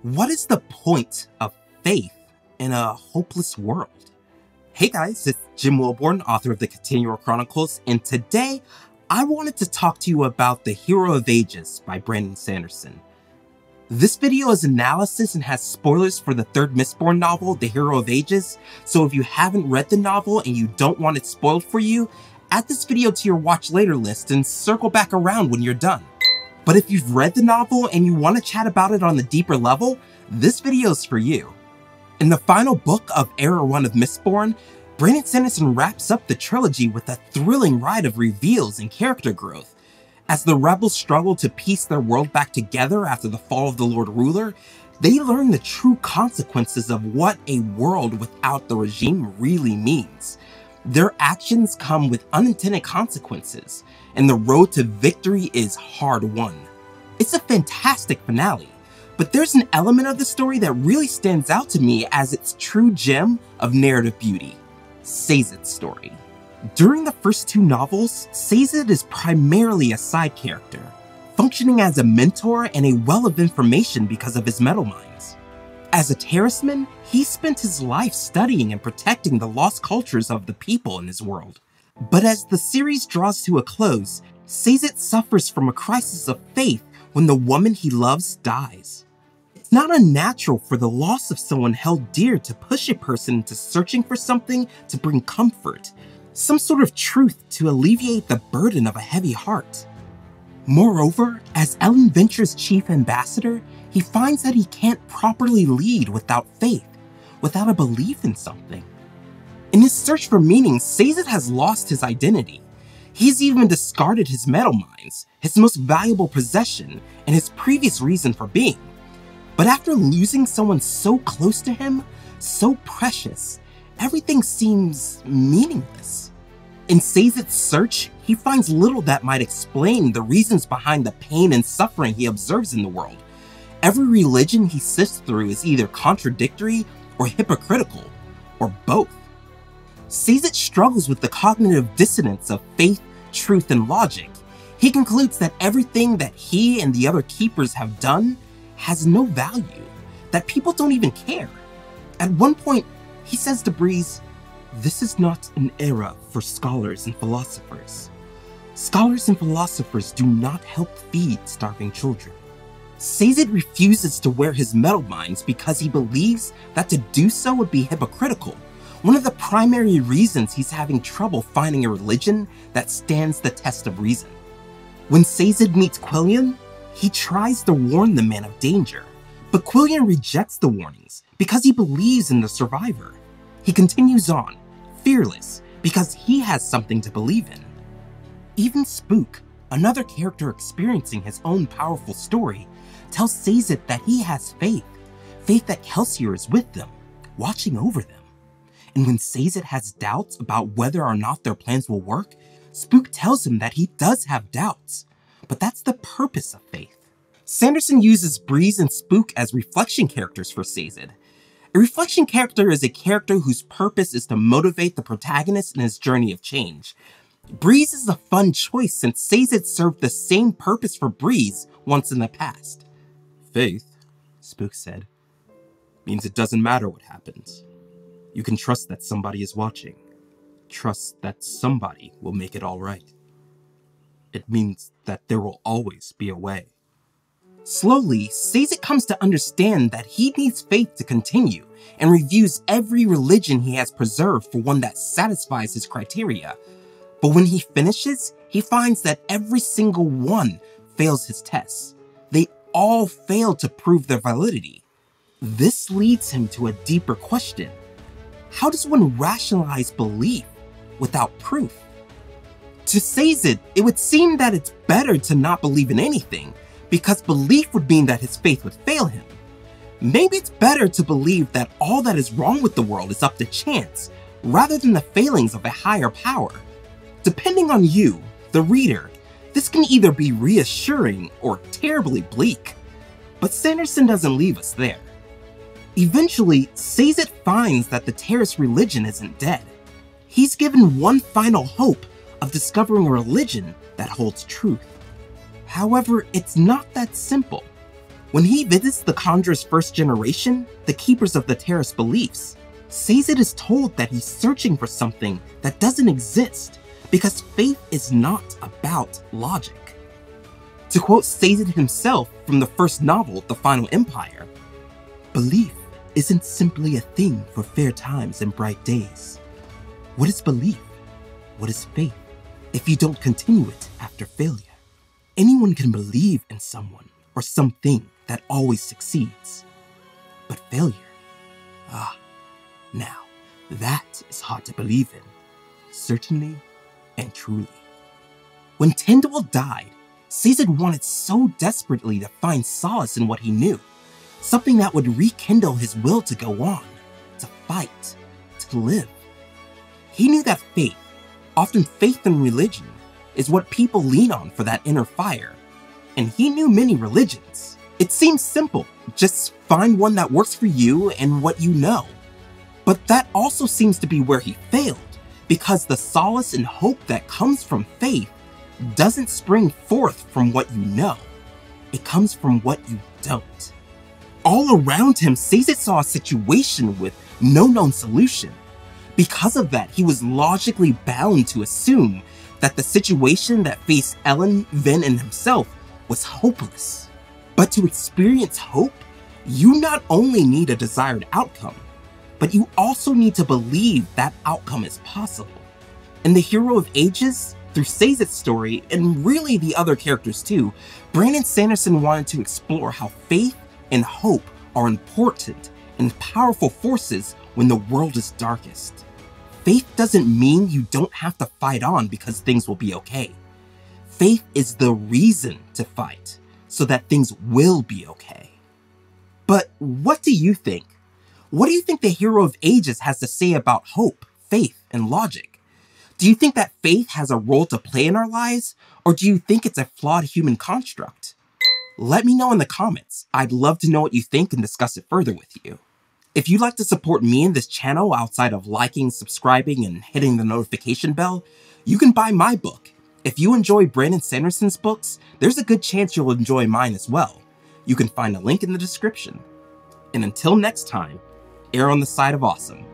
What is the point of faith in a hopeless world? Hey guys, it's Jim Wilborn, author of the Continual Chronicles, and today I wanted to talk to you about The Hero of Ages by Brandon Sanderson. This video is analysis and has spoilers for the third Mistborn novel, The Hero of Ages, so if you haven't read the novel and you don't want it spoiled for you, add this video to your watch later list and circle back around when you're done. But if you've read the novel and you want to chat about it on the deeper level, this video is for you. In the final book of Era 1 of Mistborn, Brandon Sanderson wraps up the trilogy with a thrilling ride of reveals and character growth. As the rebels struggle to piece their world back together after the fall of the Lord Ruler, they learn the true consequences of what a world without the regime really means. Their actions come with unintended consequences, and the road to victory is hard won. It's a fantastic finale, but there's an element of the story that really stands out to me as its true gem of narrative beauty: Sazed's story. During the first two novels, Sazed is primarily a side character, functioning as a mentor and a well of information because of his metal mines. As a terraceman, he spent his life studying and protecting the lost cultures of the people in his world. But as the series draws to a close, Sazed suffers from a crisis of faith when the woman he loves dies. It's not unnatural for the loss of someone held dear to push a person into searching for something to bring comfort, some sort of truth to alleviate the burden of a heavy heart. Moreover, as Ellen Venture's chief ambassador, he finds that he can't properly lead without faith, without a belief in something. In his search for meaning, Sazed has lost his identity. He's even discarded his metal mines, his most valuable possession, and his previous reason for being. But after losing someone so close to him, so precious, everything seems meaningless. In Sazed's search, he finds little that might explain the reasons behind the pain and suffering he observes in the world. Every religion he sifts through is either contradictory or hypocritical, or both. Sazed struggles with the cognitive dissonance of faith, truth, and logic. He concludes that everything that he and the other keepers have done has no value, that people don't even care. At one point, he says to Breeze, "This is not an era for scholars and philosophers. Scholars and philosophers do not help feed starving children." Sazed refuses to wear his metal mines because he believes that to do so would be hypocritical, one of the primary reasons he's having trouble finding a religion that stands the test of reason. When Sazed meets Quillian, he tries to warn the man of danger, but Quillian rejects the warnings because he believes in the survivor. He continues on, fearless, because he has something to believe in. Even Spook, another character experiencing his own powerful story, tells Sazed that he has faith that Kelsier is with them, watching over them. And when Sazed has doubts about whether or not their plans will work, Spook tells him that he does have doubts, but that's the purpose of faith. Sanderson uses Breeze and Spook as reflection characters for Sazed. A reflection character is a character whose purpose is to motivate the protagonist in his journey of change. Breeze is a fun choice since Sazed served the same purpose for Breeze once in the past. "Faith," Spook said, "means it doesn't matter what happens. You can trust that somebody is watching. Trust that somebody will make it all right. It means that there will always be a way." Slowly, Sazed comes to understand that he needs faith to continue, and reviews every religion he has preserved for one that satisfies his criteria. But when he finishes, he finds that every single one fails his tests. They all fail to prove their validity. This leads him to a deeper question. How does one rationalize belief without proof? To Sazed, it would seem that it's better to not believe in anything, because belief would mean that his faith would fail him. Maybe it's better to believe that all that is wrong with the world is up to chance, rather than the failings of a higher power. Depending on you, the reader, this can either be reassuring or terribly bleak. But Sanderson doesn't leave us there. Eventually, Sazed finds that the terrorist religion isn't dead. He's given one final hope of discovering a religion that holds truth. However, it's not that simple. When he visits the Conjurer's first generation, the keepers of the Terrace beliefs, Sazed is told that he's searching for something that doesn't exist because faith is not about logic. To quote Sazed himself from the first novel, The Final Empire, "Belief isn't simply a thing for fair times and bright days. What is belief? What is faith if you don't continue it after failure? Anyone can believe in someone or something that always succeeds. But failure, now that is hard to believe in, certainly and truly." When Tyndall died, Sazed wanted so desperately to find solace in what he knew, something that would rekindle his will to go on, to fight, to live. He knew that faith, often faith in religion, is what people lean on for that inner fire. And he knew many religions. It seems simple, just find one that works for you and what you know. But that also seems to be where he failed, because the solace and hope that comes from faith doesn't spring forth from what you know. It comes from what you don't. All around him, Sazed saw a situation with no known solution. Because of that, he was logically bound to assume that the situation that faced Ellen, Vin, and himself was hopeless. But to experience hope, you not only need a desired outcome, but you also need to believe that outcome is possible. In The Hero of Ages, through Sazed's story, and really the other characters too, Brandon Sanderson wanted to explore how faith and hope are important and powerful forces when the world is darkest. Faith doesn't mean you don't have to fight on because things will be okay. Faith is the reason to fight, so that things will be okay. But what do you think? What do you think The Hero of Ages has to say about hope, faith, and logic? Do you think that faith has a role to play in our lives, or do you think it's a flawed human construct? Let me know in the comments. I'd love to know what you think and discuss it further with you. If you'd like to support me and this channel outside of liking, subscribing, and hitting the notification bell, you can buy my book. If you enjoy Brandon Sanderson's books, there's a good chance you'll enjoy mine as well. You can find a link in the description. And until next time, err on the side of awesome.